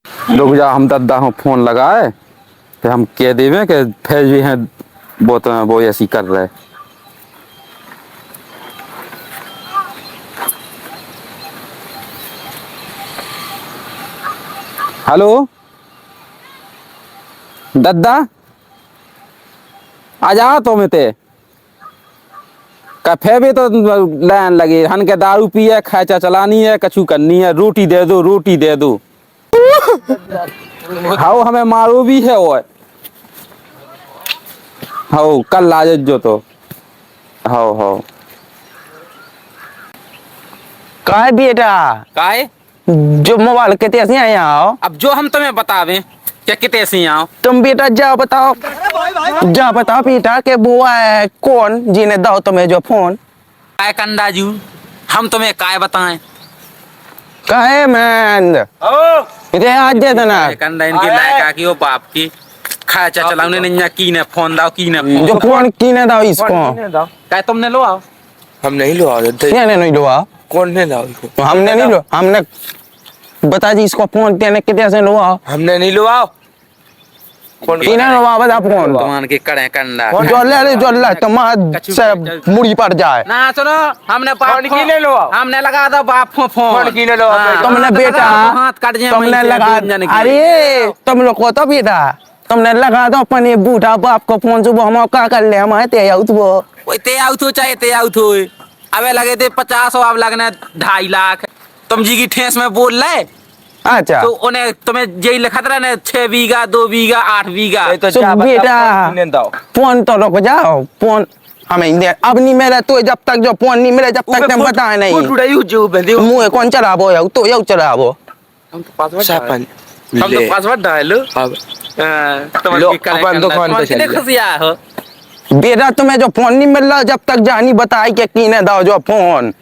रुक जा, हम दद्दा हो फोन लगाए तो हम कह देवे कि फैज भी हैं, वो ऐसी कर रहे। हेलो दद्दा, आ जाओ तुम ते कफे भी तो लाइन लगी हन के, दारू पिए खैचा चलानी है, कछु करनी है, रोटी दे दो, रोटी दे दो। हाउ हमें मारो भी है वो, हाउ कल लाज जो तो हाउ हाउ काय बेटा काय जो मोबाइल कितने ऐसे आए आओ। अब जो हम तुम्हें बतावे क्या कितने ऐसे आओ। तुम बेटा जा बताओ, जा बताओ बेटा के बुआ है कौन जिन्हें दो तुम्हें जो फोन। काय कंदाजू, हम तुम्हें काय बताएं। काहे मैन इधर आज दे देना कंदा इनकी लायका की वो बाप की खैचा चलाने नहीं की ने फोन दाओ, की ने फोन जो फोन कीने दो इसको। काय तुमने लो आओ। हम नहीं लो नहीं लो आओ। कौन ने लाओ इसको? हमने नहीं लो, हमने बता जी इसको फोन देने कितने से लो आओ। हमने नहीं लो आओ। कीने लो आओ बता फोन तुमान के कड़े कंदा जो ले तुम्हारा से मुड़ी पड़ जाए ना। सुनो हमने बाप की ने लो आओ। हमने लगा दो बाप फोन फोन की ने लो आओ। तुमने बेटा हाथ काट जाए, तुमने लगा, अरे तुम लोग को तो बेटा तुमने लगा दो अपने बूढ़ा बाप को फोन, सुबह हम क्या कर ले हमारे ते आउट वो ते आउट हो चाहे ते आउट हो। अबे लगे थे 50 अब लगने 2.5 लाख। तुम जी की ठेस में बोल रहे अच्छा तो उन्हें तुम्हें यही लिखा था ना 6 बीघा 2 बीघा 8 बीघा। तो बेटा फोन तो रुक जाओ, फोन हमें अब नहीं मिला तो जब तक जो फोन नहीं मिले जब तक तुम बताए नहीं मुँह कौन चलाबो या तो यू चलाबो। हम तो पासवर्ड डालो। अपन दुकान पे चले खुशिया हो बेटा तुम्हें जो फोन नहीं मिल रहा जब तक जानी बताई के कीने दो जो फोन।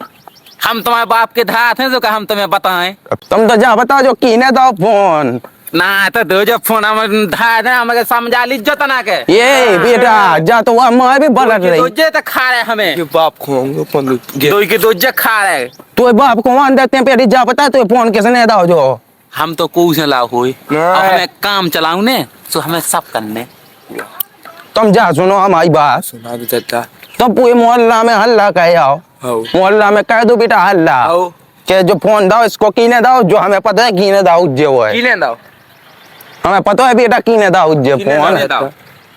हम तुम्हारे बाप के धात हैं जो का हम तुम्हें बताएं। तुम तो जा बताओ जो कीने दो फोन ना तो दो जो फोन हम धात हैं, हमें समझा लीजिए तना के ये बेटा जा तो वह मैं भी बलट रही दोजे तो खा रहे हमें ये बाप खोंगे फोन दो के दोजे खा रहे। तो बाप को मान देते हैं पेटी जा बता तो फोन किसने दो जो हम तो कोई से लाओ हुई हमें काम चलाऊ ने तो हमें सब करने। तुम जा सुनो हमारी बात, सुना दो चाचा। तुम पूरे मोहल्ला में हल्ला कह आओ, मोहल्ला में कह दो बेटा हल्ला के जो फोन दो इसको कीने दो, जो हमें पता है कीने दो जो है कीने दो, हमें पता है बेटा कीने दो जो फोन,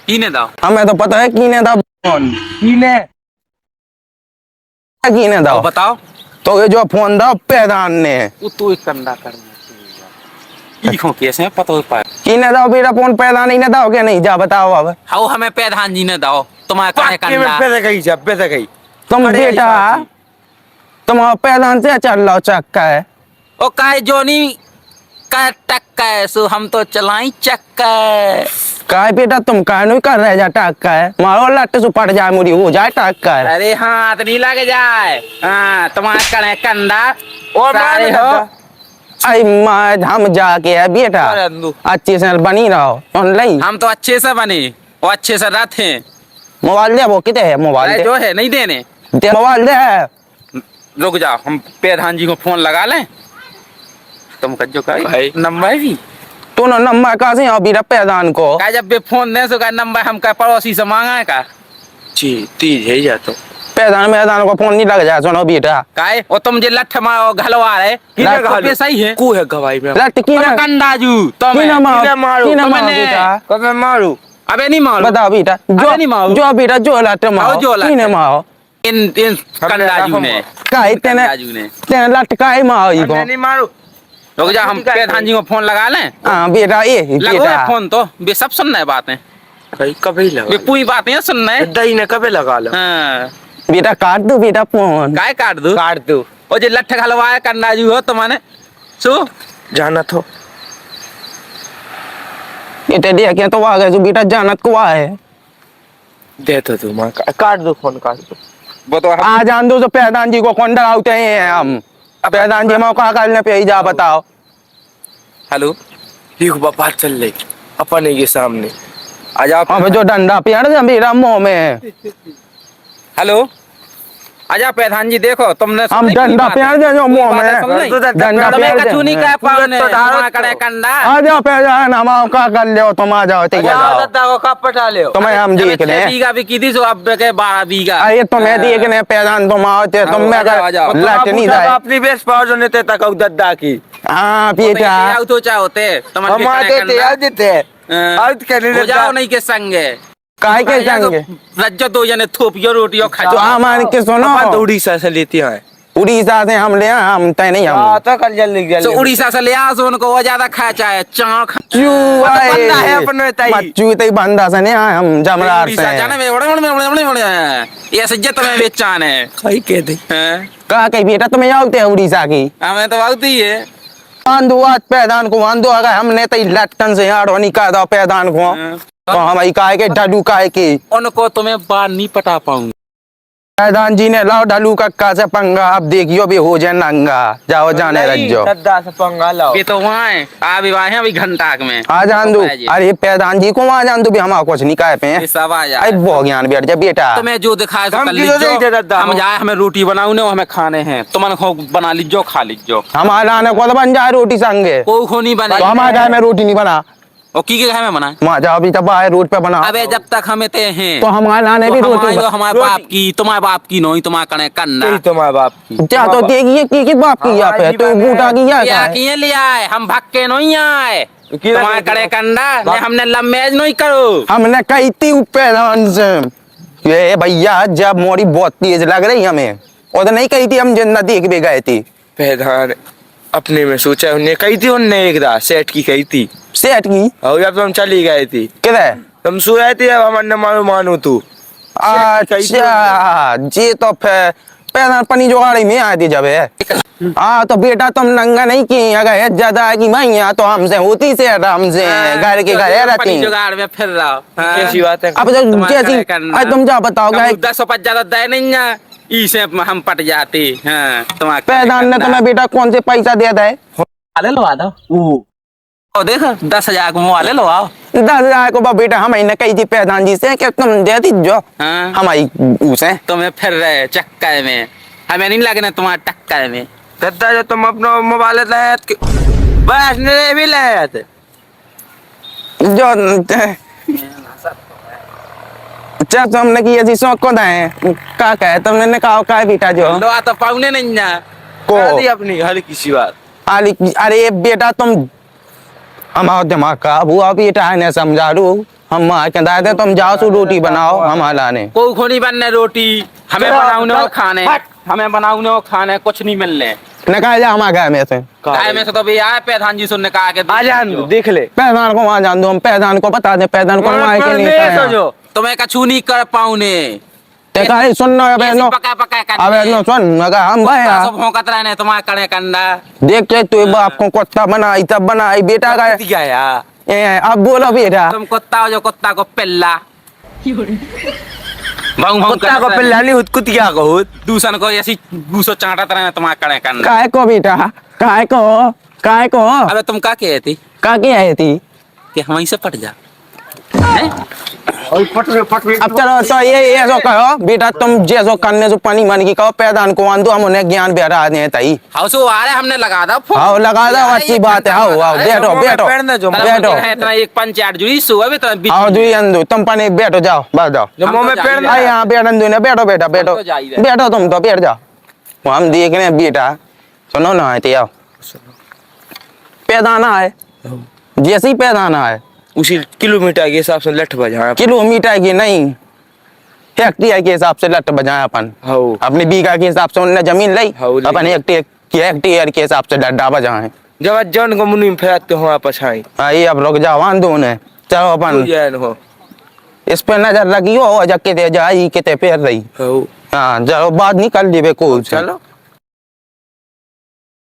कीने दो हमें तो पता है कीने दो फोन कीने दो। बताओ तो ये जो फोन दो पैदान ने वो तो एक कंधा करना कैसे पता हो पाए कीने दो बेटा फोन पैदा नहीं दो क्या नहीं जा बताओ अब। हाउ हमें पैदान जी ने दो तुम्हारे काहे कंधा पैसे गई तुम बेटा तुम पैदान से चल रहा चक्का है ओ काहे जोनी का टक्का है सो हम तो चलाई चक्का। काय बेटा तुम काय नहीं कर रहे जा टक्का है मारो लट्टे से पड़ जाए मुड़ी हो जाए टक्का है। अरे हाथ नहीं लग जाए हाँ तुम्हारे कड़े कंधा और सारे हो। आई माँ हम जाके है बेटा अच्छे से बनी रहो ऑनलाइन। हम तो अच्छे से बने और अच्छे से रहते हैं। मोबाइल दे वो कितने है मोबाइल जो है नहीं देने दे मोबाइल दे। रुक जाओ हम प्रधान जी को फोन लगा लें तुम कज्जो का नंबर भी तो ना नंबर कहाँ से अभी प्रधान को का जब भी फोन दे सो का नंबर हम का पड़ोसी से मांगा है का जी तीज है जा तो प्रधान को फोन नहीं लग जाए सुनो बेटा काहे और तुम जे लठ मारो घलवा रहे किने सही है कू है गवाई में लट की ना कंदाजू किने मारो बेटा कब मैं मारू अबे नहीं मारो बताओ बेटा जो बेटा जो लट मारो किने मारो इन कंदाजू ने काहे तेने लट काहे मारो इको नहीं मारू। रुक जा हम प्रधान जी को फोन लगा लें। हाँ बेटा ये लगो है फोन तो वे सब सुनना है बातें कभी लगा वे पूरी बातें सुनना है दही ने कभी लगा लो बेटा काट दो बेटा फोन काय काट दो और जे लठ घलवाया कंदाजू हो तो माने सो जाना तो बेटा देख तो आ गए जो बेटा जानत को है दे तो तू मां काट दो फोन काट दो वो तो आ जान दो जो प्रधान जी को कौन डराते हैं हम प्रधान जी मौका करने पे ही जा बताओ। हेलो ठीक बात चल रही अपन के सामने आ जाओ अब जो डंडा पेड़ मेरा मुंह में। हेलो आजा प्रधान जी देखो तुमने हम डंडा पेड़ दे जो मुंह में डंडा पेड़ दे कछु नहीं कह पाओगे तो ढारो तुम्हारा करे कंडा आ जाओ प्रधान हम आओ का कर ले तुम आ जाओ ठीक है जाओ जाओ दद्दा को कब पटा ले तुम्हें हम देख ले 6 बीघा भी की थी सो अब के 12 बीघा अरे तुम्हें देख ले प्रधान तुम आओ ते तुम में आ जाओ। लट नहीं जाए अपनी बेस पाओ जो नेते तक दद्दा की हाँ बेटा आउ तो चाहोते हम आते थे याद देते आज कहने हो जाओ नहीं के संगे काय के संग रज्जो दो जने थोपियो रोटियो खा तो हमारे के सुनो अपन उड़ीसा से लेती हैं उड़ीसा से हम ले हम तय नहीं हम तो कल जल्दी तो जल्दी उड़ीसा से ले आ सो उनको वो ज्यादा खा चाहे चाख चू आए बंदा है अपने ताई। मच्चू तई बंदा से नहीं आए हम जमरार उड़ीसा से जाने में बड़े ये सज्जत में बेचान है कहीं कह दे कहा कहीं बेटा तुम्हें आते हैं उड़ीसा की हमें तो आती है आंदो आज पैदान को आंदो अगर हमने तई लट्टन से यार नहीं कहा था पैदान को तो हम आई काहे के डडू काहे के उनको तुम्हें बात नहीं पटा पाऊंगा पैदान जी ने लाओ डलू कक्का से पंगा अब देखियो भी हो जाए नंगा जाओ जाने रज्जो दद्दा से पंगा लाओ ये तो वहाँ है अभी वहाँ है अभी घंटा में आ जान दो अरे पैदान जी को वहाँ जान दो भी हम कुछ नहीं कहे पे ये सब आ जाए अरे बहुत ज्ञान बैठ जा बेटा तुम्हें जो दिखाए सो हम कर किलो नहीं थे लीजिए दादा, हम जाए हमें रोटी बनाऊ ने हमें खाने हैं तुमन खो बना लीजियो खा लीजियो हमारा आने को तो बन जाए रोटी संगे कोई खो नहीं बने तो हमारे घर में रोटी नहीं बना और की के घर में बना वहाँ जाओ भी तब आए रोड पे बना अबे जब तक हमें ते हैं तो हमारे लाने भी रोटी हमारे बाप की तुम्हारे बाप की नहीं तुम्हारे कने करना यही तुम्हारे बाप की क्या तो देखिए की बाप की यहाँ पे तो बूटा की यहाँ या का है। किए लिया है हम भग के नहीं आए किधर तुम्हारे से करे कंडा ने हमने लम्बेज नहीं करो हमने कही थी पैदान से ये भैया जब मोरी बहुत तेज लग रही हमें और तो नहीं कही थी हम जिंदा देख भी गए थी प्रधान अपने में सोचा उन्हें कही थी उनने एक रात सेठ की कही थी सेठ की और जब तुम चली गई थी किधर तुम सोए थे अब हमने मानो तू अच्छा जी तो फिर पैदान पनी जोगाड़ी में आई थी जब है हाँ तो बेटा तुम नंगा नहीं की अगर ज्यादा आएगी मैया तो हमसे होती से हमसे घर के घर रहती जुगाड़ में फिर रहा कैसी बात है अब तो जैसी आज तुम जा बताओ गाय 10 ज्यादा दे नहीं है इसे हम पट जाते हाँ तुम्हारे पैदान ने तुम्हें बेटा कौन से पैसा दिया था वाले लो आ ओ देख 10,000 को वाले लो आओ 10,000 को बेटा हम ने कही थी पैदान जी से कि तुम दे दी जो हाँ हमारी उसे तुम्हें फिर रहे चक्कर में हमें नहीं लगना तुम्हारे टक्कर में दद्दा जो तुम अपना मोबाइल लाए बस ने भी लाए थे जो अच्छा तुमने की ऐसी शौक को दाए का कहे तुमने ने कहा का बेटा जो लो आ तो पाउने नहीं ना को दी अपनी हल्की सी बात अरे बेटा तुम हमारा दिमाग का हुआ बेटा है समझा रू हम कहता थे तुम जाओ सो रोटी बनाओ हम लाने कोई खोनी बनने रोटी हमें बनाउने और खाने हमें बनाउने और खाने कुछ नहीं मिलने न कहा जा हमारे घर में से गाय में से तो भी आए प्रधान जी सुनने कहा के आ जान देख ले पैदान को वहाँ जान दो हम पैदान को बता दे पैदान को वहाँ के नहीं कहे तुम्हें कछु नहीं कर पाऊने ते कहे सुनना है बहनों पका पका अबे नो सुन अगर हम भाई सब भौंकत रहने तुम्हारे कने कंडा देख के तू बाप को कुत्ता बनाई तब बनाई बेटा का दिया यार अब बोलो बेटा तुम कुत्ता हो जो कुत्ता को पिल्ला भाऊ भाऊ कुत्ता को पिल्ला नहीं कुतिया को दूसर को ऐसी घूसो चाटत रहने तुम्हारे कने कंडा काय को बेटा काय को अबे तुम का कहे थी का के आई थी कि हम वहीं से पट जा अब चलो तो ये जो कहो बेटा तुम जैसो करने जो पानी मन की कहो पैदान को आंदो हम उन्हें ज्ञान बेरा दे तई हाउस वो आ रहे हमने लगा दा फोन आओ लगा दो अच्छी बात है आओ आओ बैठो बैठो बैठो इतना एक पंचायत जुड़ी सुबह भी तरह आओ दुई अंदू तुम पानी बैठो जाओ बस जाओ जो मुंह में पेड़ अरे यहाँ बैठ अंदू ने बैठो बेटा बैठो बैठो तुम तो बैठ जाओ वो हम देख रहे हैं बेटा सुनो ना आते आओ पैदाना है जैसे ही पैदाना है उसी किलोमीटर के हिसाब से लठ बजा किलोमीटर की नहीं हेक्टेयर के हिसाब से लट बजाए अपन अपनी बीघा के हिसाब से उन्होंने जमीन ली अपन हेक्टेयर के हिसाब से डड्डा बजाए जब जन को मुनि में फैलाते हो आपस आई ये अब रुक जाओ आंदो उन्हें चलो अपन जैन हो इस पे नजर लगी हो जब किते जाई किते फेर रही हाँ चलो बात निकल ली बे को चलो